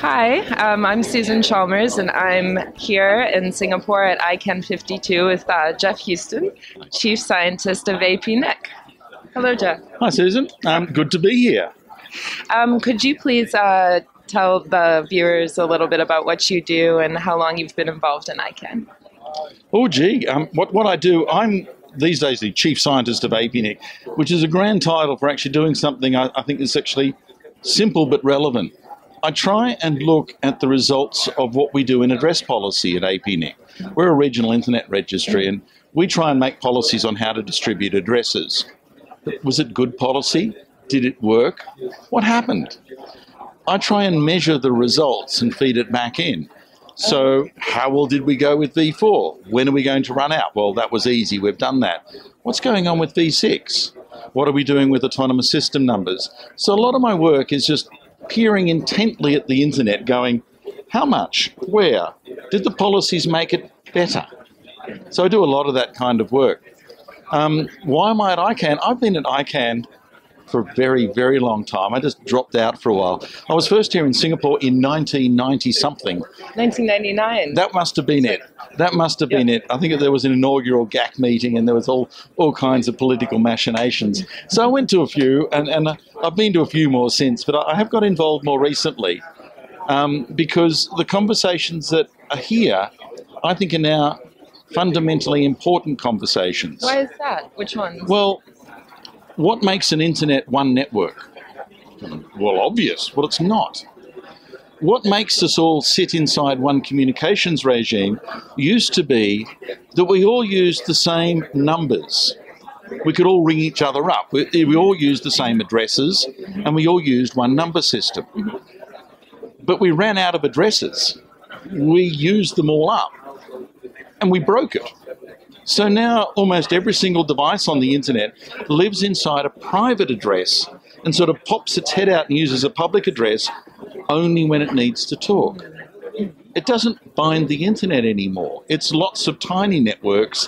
Hi, I'm Susan Chalmers, and I'm here in Singapore at ICANN 52 with Geoff Huston, Chief Scientist of APNIC. Hello, Geoff. Hi, Susan. Good to be here. Could you please tell the viewers a little bit about what you do and how long you've been involved in ICANN? Oh, gee. What I do, I'm these days the Chief Scientist of APNIC, which is a grand title for actually doing something I think is actually simple but relevant. I try and look at the results of what we do in address policy at APNIC. We're a regional internet registry, and we try and make policies on how to distribute addresses. Was it good policy? Did it work? What happened? I try and measure the results and feed it back in. So how well did we go with V4? When are we going to run out? Well, that was easy. We've done that. What's going on with V6? What are we doing with autonomous system numbers? So a lot of my work is just peering intently at the internet going, how much? Where? Did the policies make it better? So I do a lot of that kind of work. Why am I at ICANN? I've been at ICANN for a very, very long time. I just dropped out for a while. I was first here in Singapore in 1990-something. 1999. That must have been it. That must have been it. I think there was an inaugural GAC meeting and there was all kinds of political machinations. So I went to a few, and I've been to a few more since, but I have got involved more recently because the conversations that are here, I think, are now fundamentally important conversations. Why is that? Which ones? Well, what makes an internet one network? Well, obvious. Well, it's not. What makes us all sit inside one communications regime used to be that we all used the same numbers. We could all ring each other up. We all used the same addresses, and we all used one number system. But we ran out of addresses. We used them all up, and we broke it. So now almost every single device on the internet lives inside a private address and sort of pops its head out and uses a public address only when it needs to talk. It doesn't bind the internet anymore. It's lots of tiny networks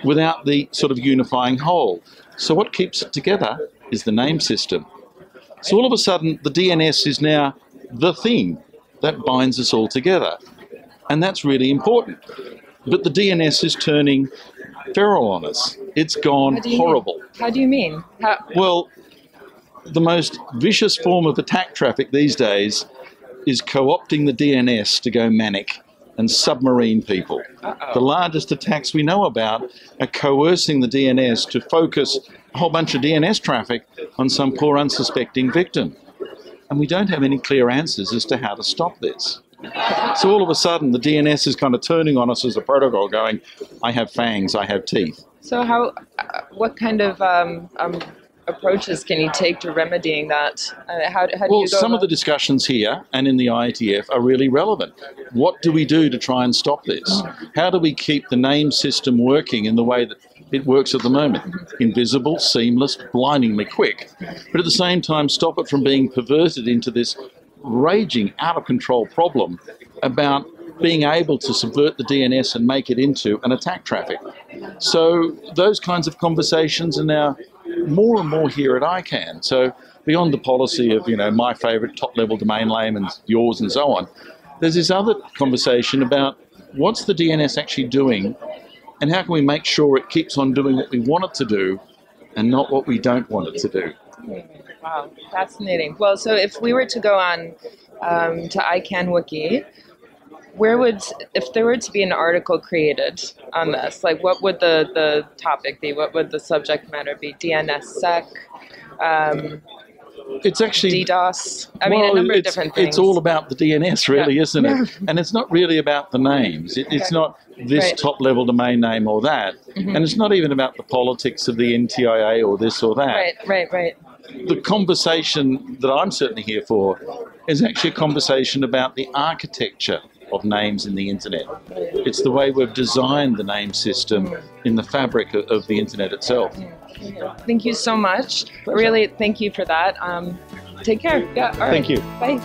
without the sort of unifying whole. So what keeps it together is the name system. So all of a sudden, the DNS is now the thing that binds us all together. And that's really important. But the DNS is turning feral on us. It's gone horrible. How do you mean? Well, the most vicious form of attack traffic these days is co-opting the DNS to go manic and submarine people. The largest attacks we know about are coercing the DNS to focus a whole bunch of DNS traffic on some poor unsuspecting victim. And we don't have any clear answers as to how to stop this. So all of a sudden, the DNS is kind of turning on us as a protocol going, I have fangs, I have teeth. So what kind of approaches can you take to remedying that? How do you go some of the discussions here and in the IETF are really relevant. What do we do to try and stop this? How do we keep the name system working in the way that it works at the moment? Invisible, seamless, blindingly quick, but at the same time stop it from being perverted into this raging, out-of-control problem about being able to subvert the DNS and make it into an attack traffic. So those kinds of conversations are now more and more here at ICANN. So beyond the policy of, my favourite top-level domain name and yours and so on, there's this other conversation about what's the DNS actually doing and how can we make sure it keeps on doing what we want it to do and not what we don't want it to do. Wow, fascinating. Well, so if we were to go on to ICANN Wiki, if there were to be an article created on this, like what would the topic be? What would the subject matter be? DNSSEC? It's actually DDoS. I mean, a number of different things. It's all about the DNS, really, isn't it? And it's not really about the names. It's not this top-level domain name or that. And it's not even about the politics of the NTIA or this or that. Right. The conversation that I'm certainly here for is actually a conversation about the architecture of names in the internet. It's the way we've designed the name system in the fabric of the internet itself. Thank you so much. Really, thank you for that. Take care. Yeah, all right. Thank you. Bye.